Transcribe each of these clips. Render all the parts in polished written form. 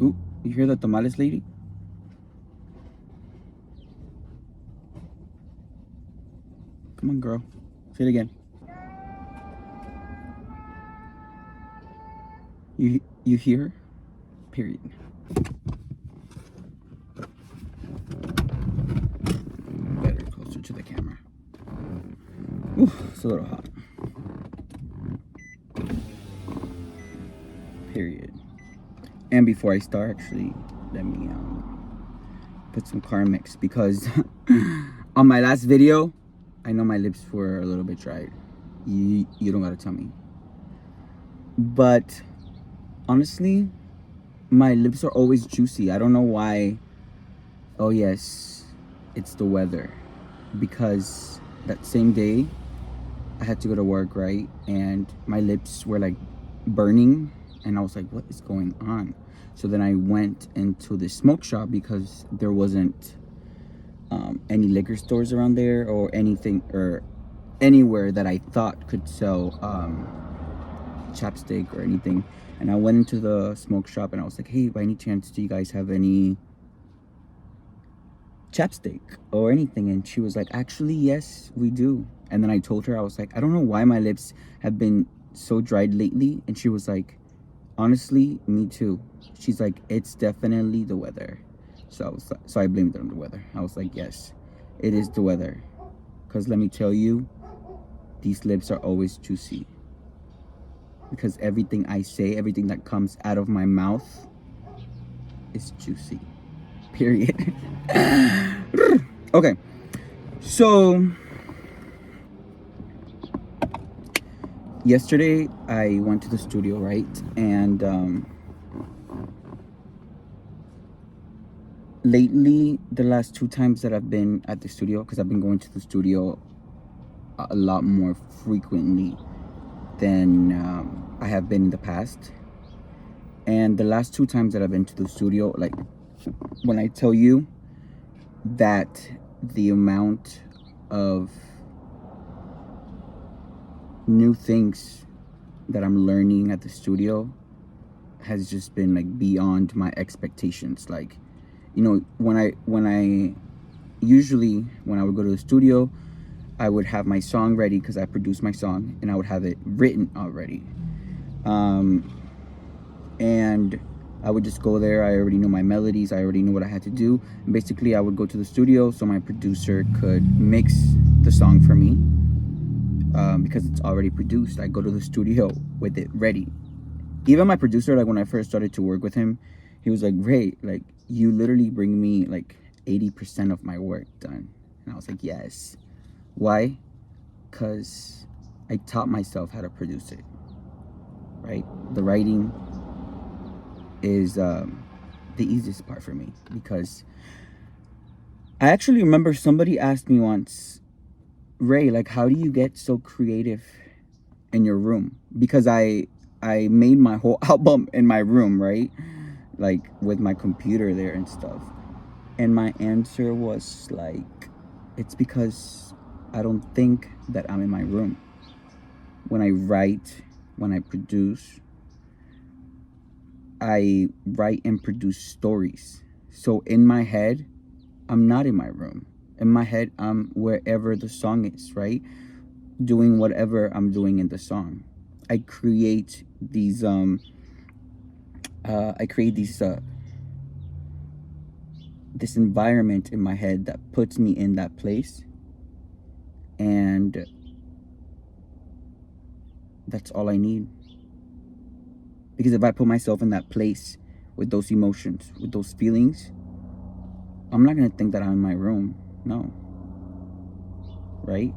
Ooh, you hear the tamales lady? Come on, girl. Say it again. You hear? Period. Better closer to the camera. Ooh, it's a little hot. Period. And before I start, actually, let me put some car mix because on my last video, I know my lips were a little bit dried. You don't gotta tell me. But honestly, my lips are always juicy. I don't know why. Oh yes, it's the weather. Because that same day, I had to go to work, right? And my lips were like burning. And I was like, what is going on? So then I went into the smoke shop because there wasn't any liquor stores around there or anything or anywhere that I thought could sell chapstick or anything. And I went into the smoke shop and I was like, hey, by any chance, do you guys have any chapstick or anything? And she was like, actually, yes, we do. And then I told her, I was like, I don't know why my lips have been so dried lately. And she was like, honestly, me too. She's like, it's definitely the weather. So I blamed it on the weather. I was like, yes, it is the weather. Because let me tell you, these lips are always juicy. Because everything I say, everything that comes out of my mouth is juicy. Period. Okay. So yesterday I went to the studio, right? And lately, the last 2 times that I've been at the studio, because I've been going to the studio a lot more frequently than I have been in the past. And the last 2 times that I've been to the studio, like when I tell you that the amount of new things that I'm learning at the studio has just been like beyond my expectations. Like, you know, when I usually when I would go to the studio, I would have my song ready because I produced my song and I would have it written already. And I would just go there. I already knew my melodies. I already knew what I had to do. And basically, I would go to the studio so my producer could mix the song for me because it's already produced. I go to the studio with it ready. Even my producer, like when I first started to work with him, he was like, Ray, like you literally bring me like 80% of my work done. And I was like, yes. Why? Because I taught myself how to produce it, right? The writing is the easiest part for me because I actually remember somebody asked me once, Ray, like how do you get so creative in your room? Because I made my whole album in my room, right? Like with my computer there and stuff. And my answer was like, it's because I don't think that I'm in my room. When I write, when I produce, I write and produce stories. So in my head, I'm not in my room. In my head, I'm wherever the song is, right? Doing whatever I'm doing in the song. I create these this environment in my head that puts me in that place. And that's all I need. Because if I put myself in that place with those emotions, with those feelings, I'm not going to think that I'm in my room. No. Right?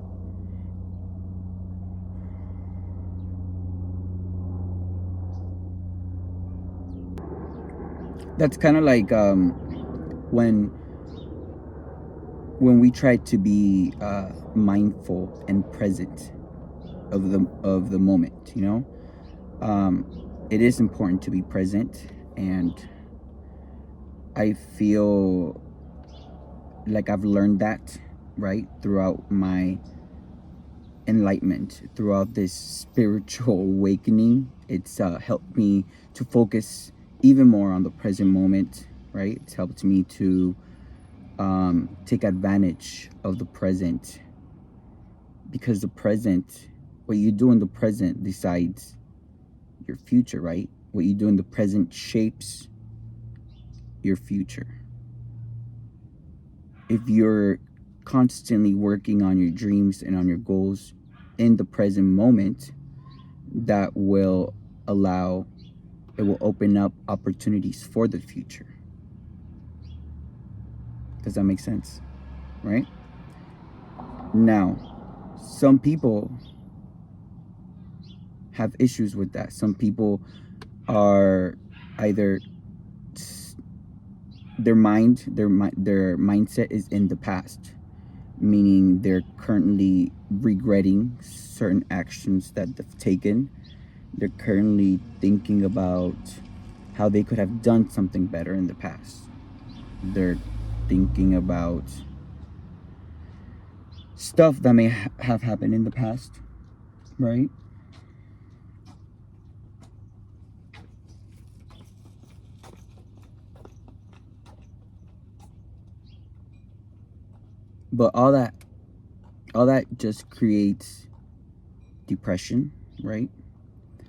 That's kind of like when we try to be mindful and present of the moment, you know? It is important to be present, and I feel like I've learned that, right, throughout my enlightenment, throughout this spiritual awakening. It's helped me to focus even more on the present moment, right? It's helped me to take advantage of the present, because the present, what you do in the present decides your future, right? What you do in the present shapes your future. If you're constantly working on your dreams and on your goals in the present moment, that will open up opportunities for the future. Does that make sense? Right? Now, some people have issues with that. Some people are either their mindset is in the past, meaning they're currently regretting certain actions that they've taken. They're currently thinking about how they could have done something better in the past. They're thinking about stuff that may have happened in the past, right? But all that just creates depression, right?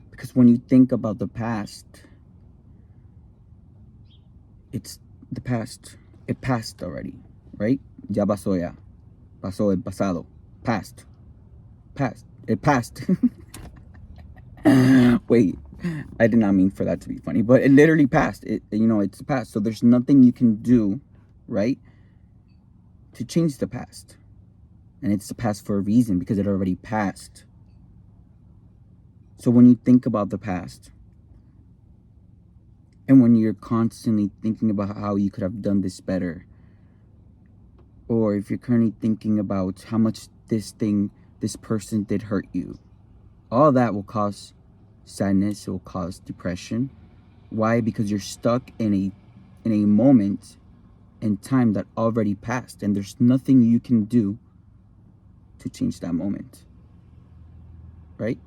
Because when you think about the past, it's the past. It passed already, right? Ya pasó ya. Pasó el pasado. Passed. It passed. Wait, I did not mean for that to be funny, but it literally passed. It's past. So there's nothing you can do, right, to change the past. And it's the past for a reason, because it already passed. So when you think about the past, and when you're constantly thinking about how you could have done this better, or if you're currently thinking about how much this person did hurt you, all that will cause sadness. It will cause depression. Why? Because you're stuck in a moment in time that already passed, and there's nothing you can do to change that moment, right?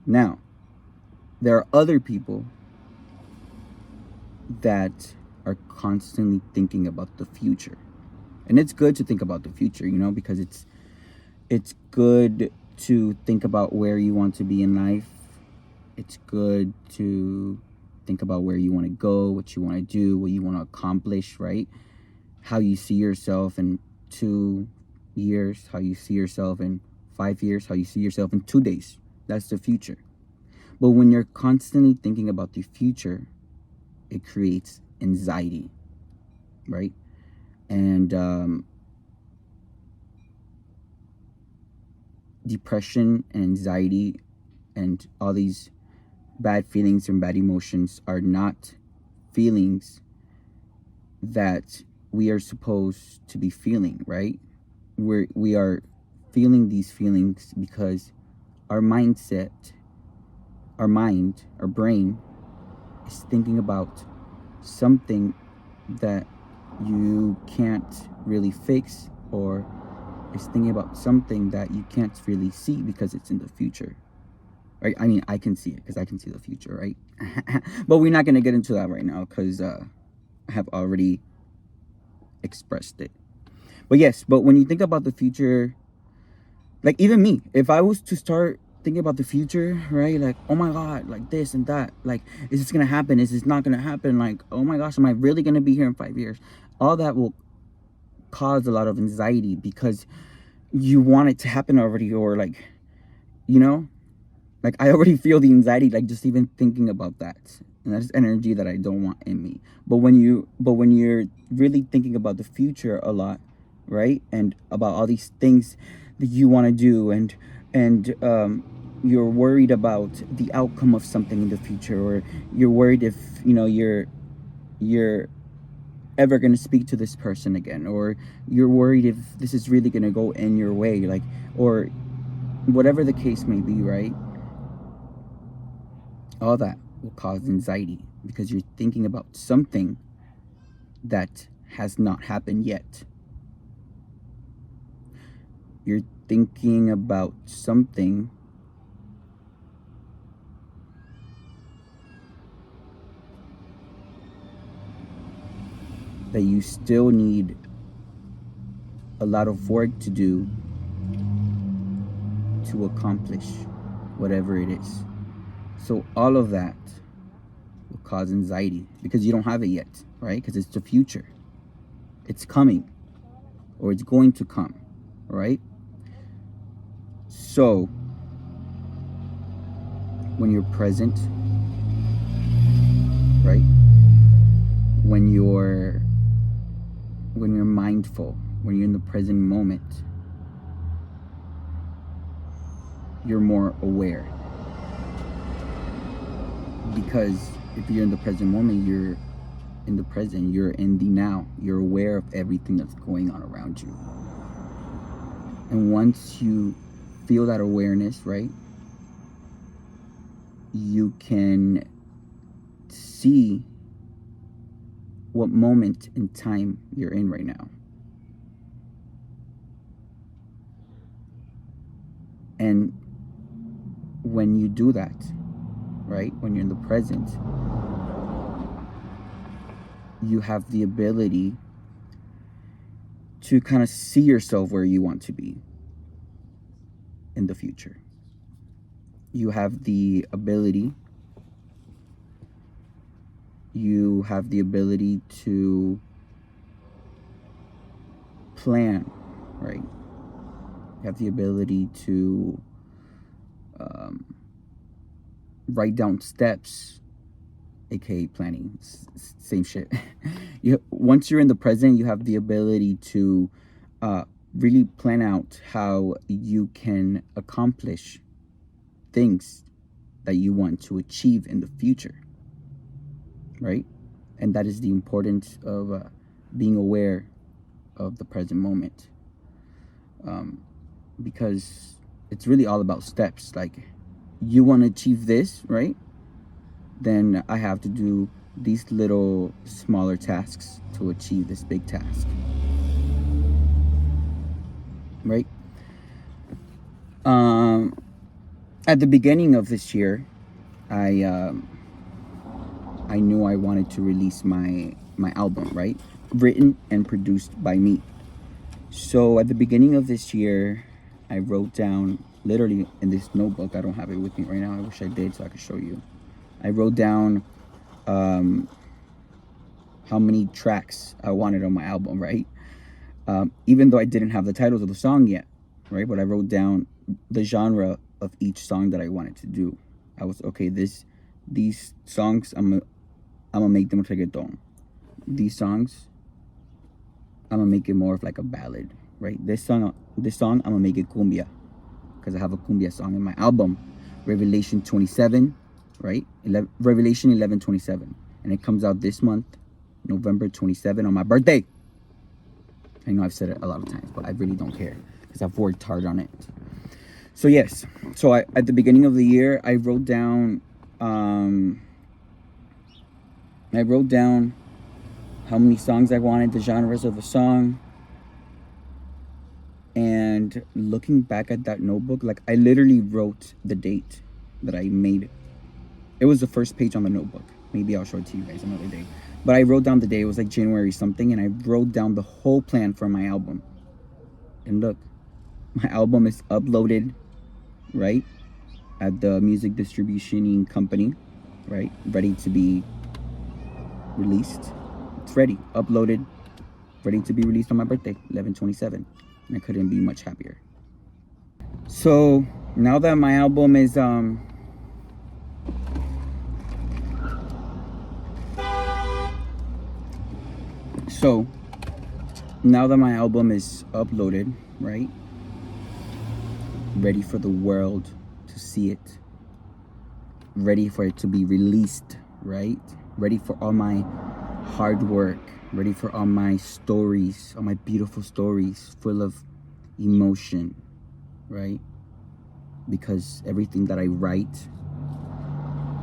Now, there are other people that are constantly thinking about the future. And it's good to think about the future, because it's good to think about where you want to be in life. It's good to think about where you want to go, what you want to do, what you want to accomplish, right? How you see yourself in 2 years, how you see yourself in 5 years, how you see yourself in 2 days. That's the future. But when you're constantly thinking about the future, it creates anxiety, right? And depression and anxiety and all these bad feelings and bad emotions are not feelings that we are supposed to be feeling, right? We are feeling these feelings because our mindset, our mind, our brain is thinking about something that you can't really fix, or is thinking about something that you can't really see because it's in the future, right? I mean, I can see it because I can see the future, right? But we're not going to get into that right now because I have already expressed it. But yes, but when you think about the future, like even me, if I was to start thinking about the future, right? Like, oh my God, like this and that, like, is this gonna happen? Is this not gonna happen? Like, oh my gosh, am I really gonna be here in 5 years? All that will cause a lot of anxiety because you want it to happen already, or like, like I already feel the anxiety, like just even thinking about that. And that's energy that I don't want in me. But when you're really thinking about the future a lot, right? And about all these things that you want to do, and you're worried about the outcome of something in the future, or you're worried if you're ever going to speak to this person again, or you're worried if this is really going to go in your way, like, or whatever the case may be, right? All that will cause anxiety because you're thinking about something that has not happened yet. You're thinking about something that you still need a lot of work to do to accomplish whatever it is. So all of that will cause anxiety because you don't have it yet, right? Because it's the future. It's coming, or it's going to come, right? So when you're present, right? When you're mindful, when you're in the present moment, you're more aware. Because if you're in the present moment, you're in the present, you're in the now, you're aware of everything that's going on around you. And once you feel that awareness, right, you can see what moment in time you're in right now. And when you do that, right, when you're in the present, you have the ability to kind of see yourself where you want to be in the future. You have the ability to plan, right? You have the ability to write down steps, aka planning. Same shit. Once you're in the present, you have the ability to really plan out how you can accomplish things that you want to achieve in the future, right? And that is the importance of being aware of the present moment, because it's really all about steps. Like, you want to achieve this, right? Then I have to do these little smaller tasks to achieve this big task, right? At the beginning of this year, I knew I wanted to release my album, right? Written and produced by me. So at the beginning of this year, I wrote down, literally in this notebook, I don't have it with me right now, I wish I did so I could show you. I wrote down how many tracks I wanted on my album, right? Even though I didn't have the titles of the song yet, right? But I wrote down the genre of each song that I wanted to do. I was, okay, these songs, I'm gonna make them reggaeton. These songs, I'm gonna make it more of like a ballad, right? This song, I'm gonna make it cumbia, because I have a cumbia song in my album, Revelation 27, right? Revelation 11:27, and it comes out this month, November 27, on my birthday. I know I've said it a lot of times, but I really don't care because I've worked hard on it. So yes, so at the beginning of the year, I wrote down how many songs I wanted, the genres of a song. And looking back at that notebook, like, I literally wrote the date that I made. It was the first page on the notebook. Maybe I'll show it to you guys another day. But I wrote down the day. It was like January something, and I wrote down the whole plan for my album. And look, my album is uploaded, right, at the music distribution company, right, ready to be released. It's ready, uploaded, ready to be released on my birthday, 11/27. And I couldn't be much happier. So now that my album is uploaded, right, ready for the world to see it, ready for it to be released, right, ready for all my hard work, ready for all my stories, all my beautiful stories full of emotion, right? Because everything that I write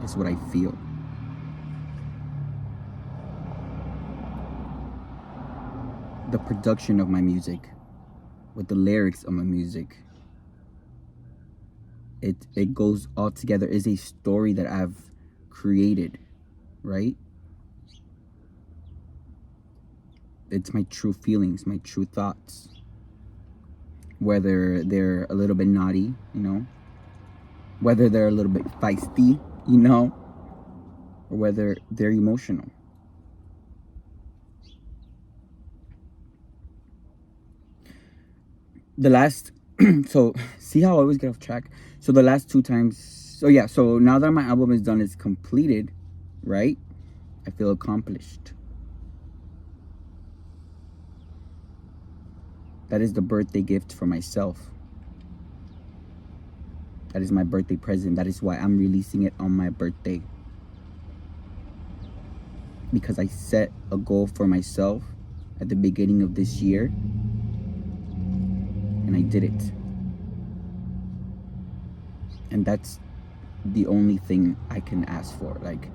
is what I feel. The production of my music, with the lyrics of my music, it goes all together. Is a story that I've created, right? it's my true feelings, my true thoughts. Whether they're a little bit naughty, whether they're a little bit feisty, or whether they're emotional. The last, so see how I always get off track? So the last 2 times, so now that my album is done, it's completed, right? I feel accomplished. That is the birthday gift for myself. That is my birthday present. That is why I'm releasing it on my birthday. Because I set a goal for myself at the beginning of this year, and I did it. And that's the only thing I can ask for. Like,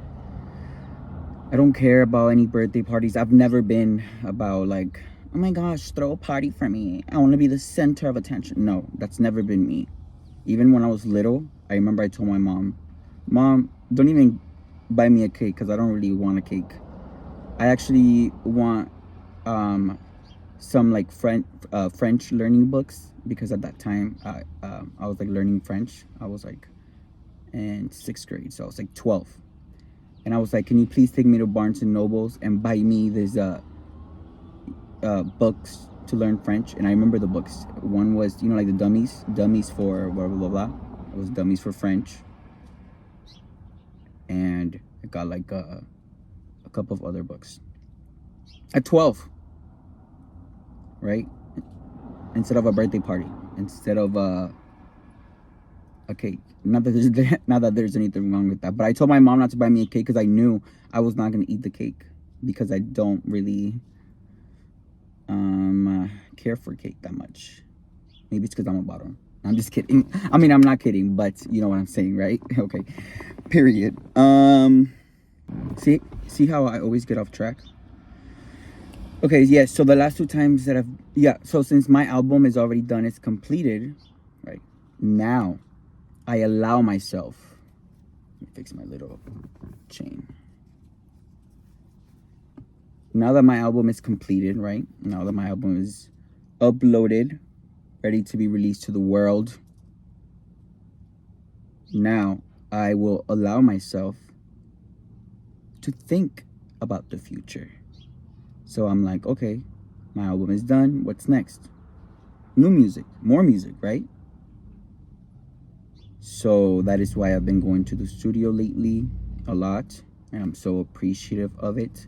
I don't care about any birthday parties. I've never been about like, oh my gosh, throw a party for me, I want to be the center of attention. No, that's never been me. Even when I was little, I remember I told my mom, don't even buy me a cake, because I don't really want a cake. I actually want some like French learning books, because at that time I was like learning French. I was like in 6th grade, so I was like 12, and I was like, can you please take me to Barnes and Nobles and buy me these books to learn French? And I remember the books. One was, like the dummies for blah blah blah. It was dummies for French, and I got like a couple of other books at 12, right? Instead of a birthday party, instead of a cake. Not that there's anything wrong with that, but I told my mom not to buy me a cake because I knew I was not going to eat the cake, because I don't really care for cake that much. Maybe it's because I'm a bottom. I'm just kidding. I mean, I'm not kidding, but you know what I'm saying, right? Okay. Period. See how I always get off track? Okay, yes. So the last 2 times that so since my album is already done, it's completed, right? Now, I allow myself. Let me fix my little chain. Now that my album is completed, right? Now that my album is uploaded, ready to be released to the world, now I will allow myself to think about the future. So I'm like, okay, my album is done. What's next? New music, more music, right? So that is why I've been going to the studio lately a lot, and I'm so appreciative of it.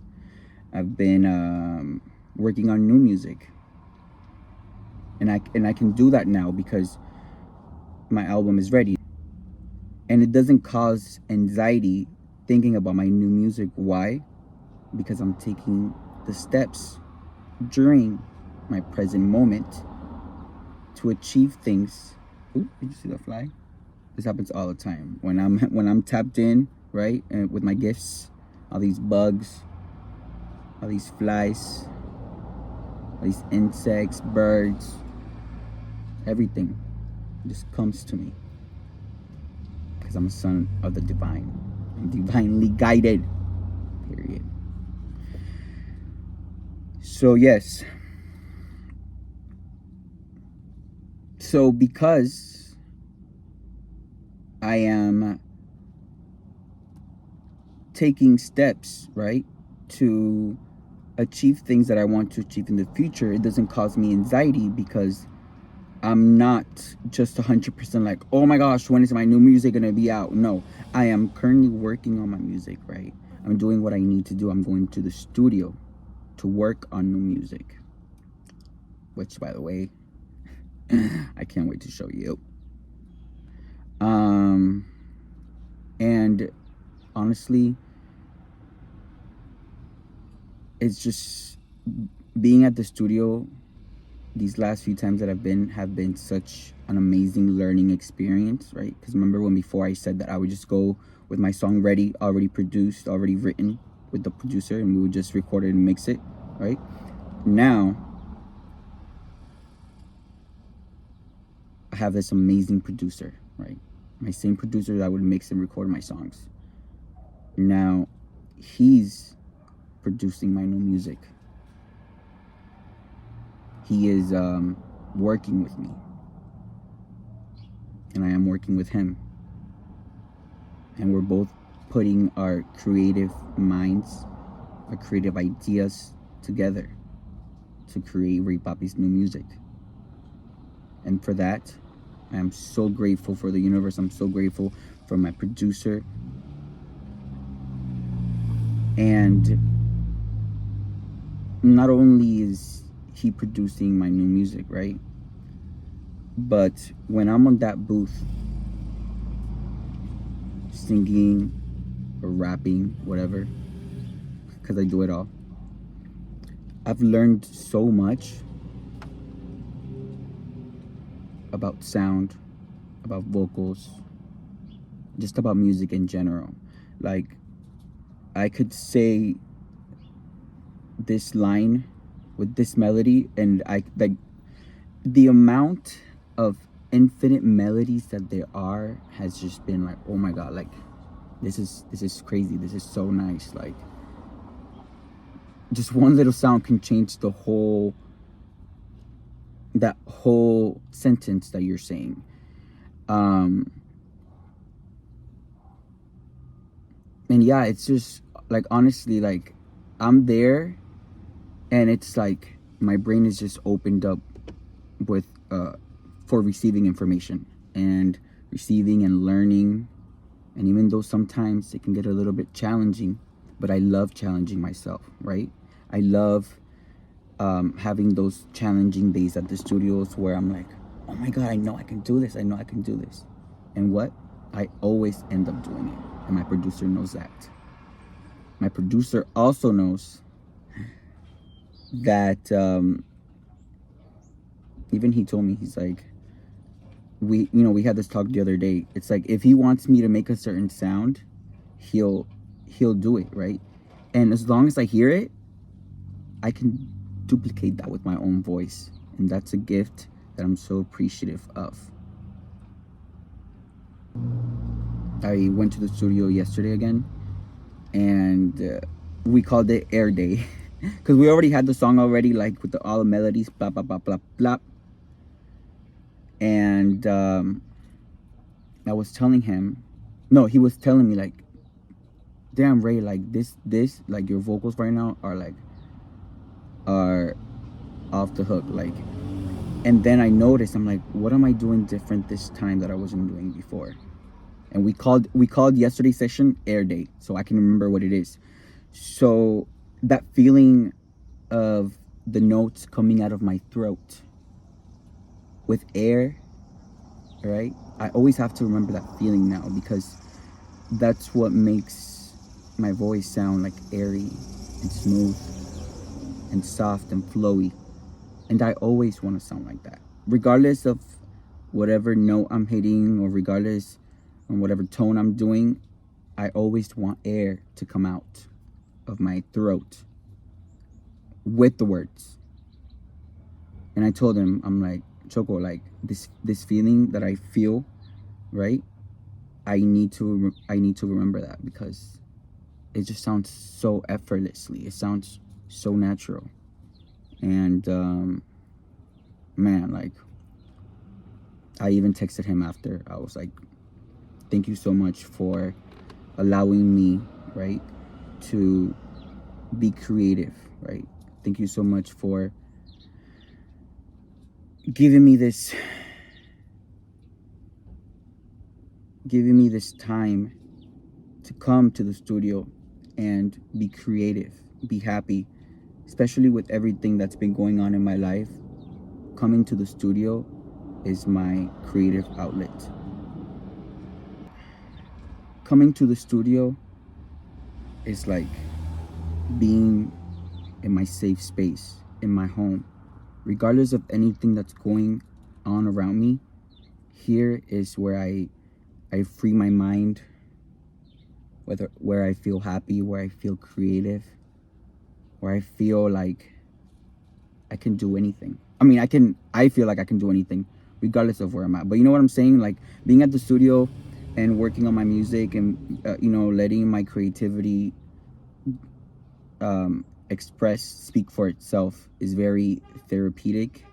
I've been working on new music, and I can do that now because my album is ready, and it doesn't cause anxiety thinking about my new music. Why? Because I'm taking the steps during my present moment to achieve things. Ooh, did you see the fly? This happens all the time when I'm tapped in, right? And with my gifts, all these bugs, all these flies, all these insects, birds, everything just comes to me because I'm a son of the divine. I'm divinely guided. Period. So yes. So because I am taking steps, right, to achieve things that I want to achieve in the future, it doesn't cause me anxiety because I'm not just 100% like, oh my gosh, when is my new music gonna be out? No, I am currently working on my music, right? I'm doing what I need to do. I'm going to the studio to work on new music, which, by the way, I can't wait to show you. And honestly, it's just being at the studio these last few times that have been such an amazing learning experience, right? Because remember when before I said that I would just go with my song ready, already produced, already written with the producer, and we would just record it and mix it, right? Now I have this amazing producer, right? My same producer that would mix and record my songs. Now he's producing my new music. he is working with me, and I am working with him, and we're both putting our creative minds, our creative ideas together to create Ray Papi's new music. And for that, I am so grateful for the universe. I'm so grateful for my producer. And not only is he producing my new music, right? But when I'm on that booth, singing or rapping, whatever, because I do it all, I've learned so much about sound, about vocals, just about music in general. Like, I could say this line with this melody, and I like the amount of infinite melodies that there are has just been like, oh my god, like this is crazy. This is so nice. Like, just one little sound can change that whole sentence that you're saying. And yeah, it's just like, honestly, like I'm there, and it's like my brain is just opened up with for receiving information and receiving and learning. And even though sometimes it can get a little bit challenging, but I love challenging myself, right? I love having those challenging days at the studios where I'm like, oh my god, I know I can do this. I know I can do this. And what? I always end up doing it. And my producer knows that. My producer also knows that even he told me, he's like, we had this talk the other day. It's like, if he wants me to make a certain sound, he'll do it, right? And as long as I hear it, I can duplicate that with my own voice. And that's a gift that I'm so appreciative of. I went to the studio yesterday again, and we called it Air Day because we already had the song already, like with all the melodies, blah blah blah blah blah. And I was telling him, no, he was telling me like, damn Ray, like this like your vocals right now are off the hook, like. And then I noticed, I'm like, what am I doing different this time that I wasn't doing before? And we called yesterday's session Air Day, so I can remember what it is. So that feeling of the notes coming out of my throat with air, right? I always have to remember that feeling now, because that's what makes my voice sound like airy and smooth and soft and flowy. And I always want to sound like that, regardless of whatever note I'm hitting, or regardless on whatever tone I'm doing. I always want air to come out of my throat with the words. And I told him, I'm like, Choco, like this feeling that I feel, right? I need to remember that, because it just sounds so effortlessly. It sounds so natural. And man, like, I even texted him after. I was like, thank you so much for allowing me, right, to be creative, right? Thank you so much for giving me this time to come to the studio and be creative, be happy, especially with everything that's been going on in my life. Coming to the studio is my creative outlet. Coming to the studio is like being in my safe space, in my home. Regardless of anything that's going on around me, here is where I free my mind, where I feel happy, where I feel creative, where I feel like I can do anything. I mean, I feel like I can do anything regardless of where I'm at. But you know what I'm saying? Like, being at the studio and working on my music, and letting my creativity speak for itself is very therapeutic,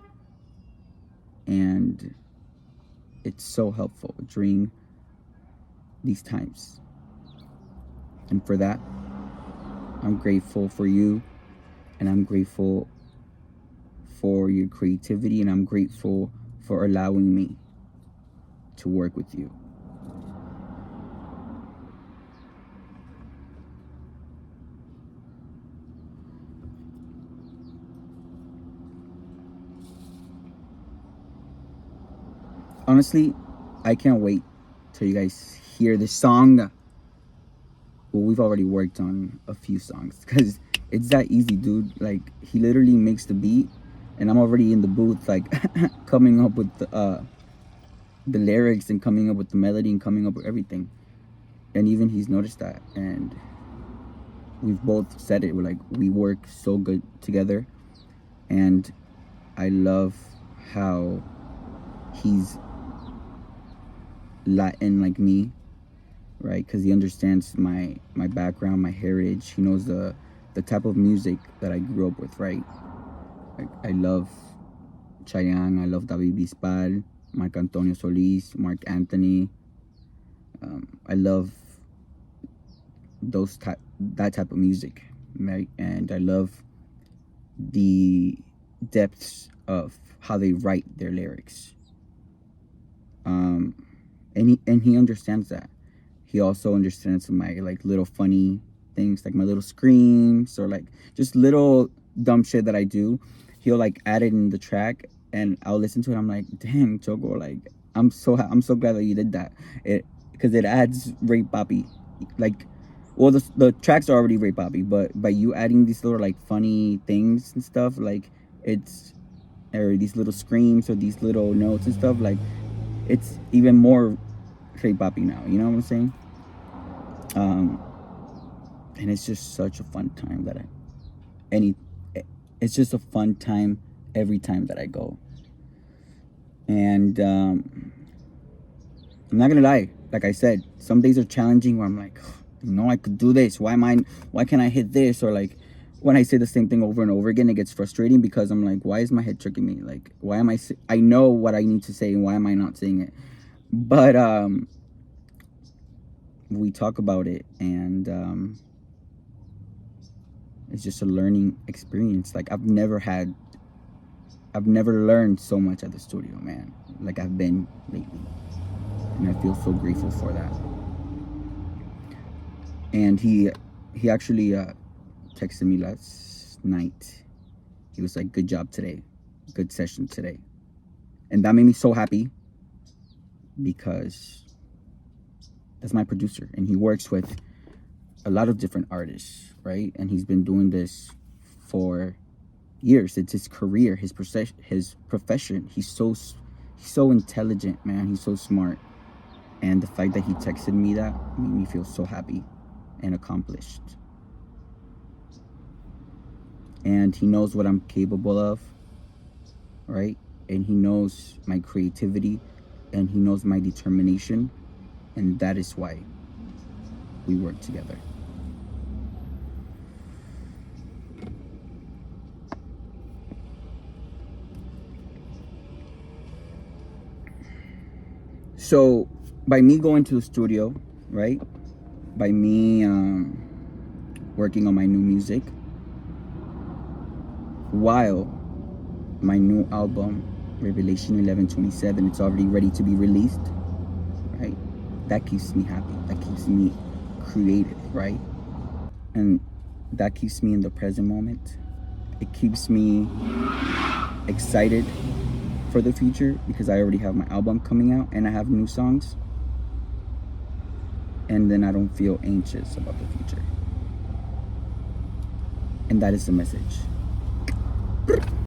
and it's so helpful during these times. And for that, I'm grateful for you, and I'm grateful for your creativity, and I'm grateful for allowing me to work with you. Honestly, I can't wait till you guys hear this song. Well, we've already worked on a few songs because it's that easy, dude. Like, he literally makes the beat, and I'm already in the booth, like, coming up with the lyrics and coming up with the melody and coming up with everything. And even he's noticed that, and we've both said it. We're like, we work so good together, and I love how he's Latin like me, right? Because he understands my background, my heritage. He knows the type of music that I grew up with, right? Like, I love Chayanne, I love David Bisbal, Marc Antonio Solis, Mark Anthony. I love that type of music, right? And I love the depths of how they write their lyrics. And he understands that. He also understands my like little funny things, like my little screams or like just little dumb shit that I do. He'll like add it in the track, and I'll listen to it. I'm like, dang, Choco, like I'm so glad that you did that. Because it adds rape poppy, like, well, the tracks are already rape poppy, but by you adding these little like funny things and stuff, like or these little screams or these little notes and stuff, like it's even more rape poppy now. You know what I'm saying? And it's just such a fun time it's just a fun time every time that I go. And I'm not gonna lie, like I said, some days are challenging where I'm like, I could do this. Why can't I hit this? Or like when I say the same thing over and over again, it gets frustrating because I'm like, why is my head tricking me? Like, why am I know what I need to say, and why am I not saying it? But we talk about it, and it's just a learning experience. Like, I've never learned so much at the studio, man, like I've been lately, and I feel so grateful for that. And he actually texted me last night. He was like, good job today, good session today. And that made me so happy, because that's my producer, and he works with a lot of different artists, right? And he's been doing this for years. It's his career, his profession. He's so intelligent, man. He's so smart. And the fact that he texted me that made me feel so happy and accomplished. And he knows what I'm capable of, right? And he knows my creativity, and he knows my determination, and that is why we work together. So by me going to the studio, right, by me working on my new music, while my new album Revelation 11:27, it's already ready to be released, right? That keeps me happy. That keeps me creative, right? And that keeps me in the present moment. It keeps me excited for the future, because I already have my album coming out and I have new songs. And then I don't feel anxious about the future. And that is the message.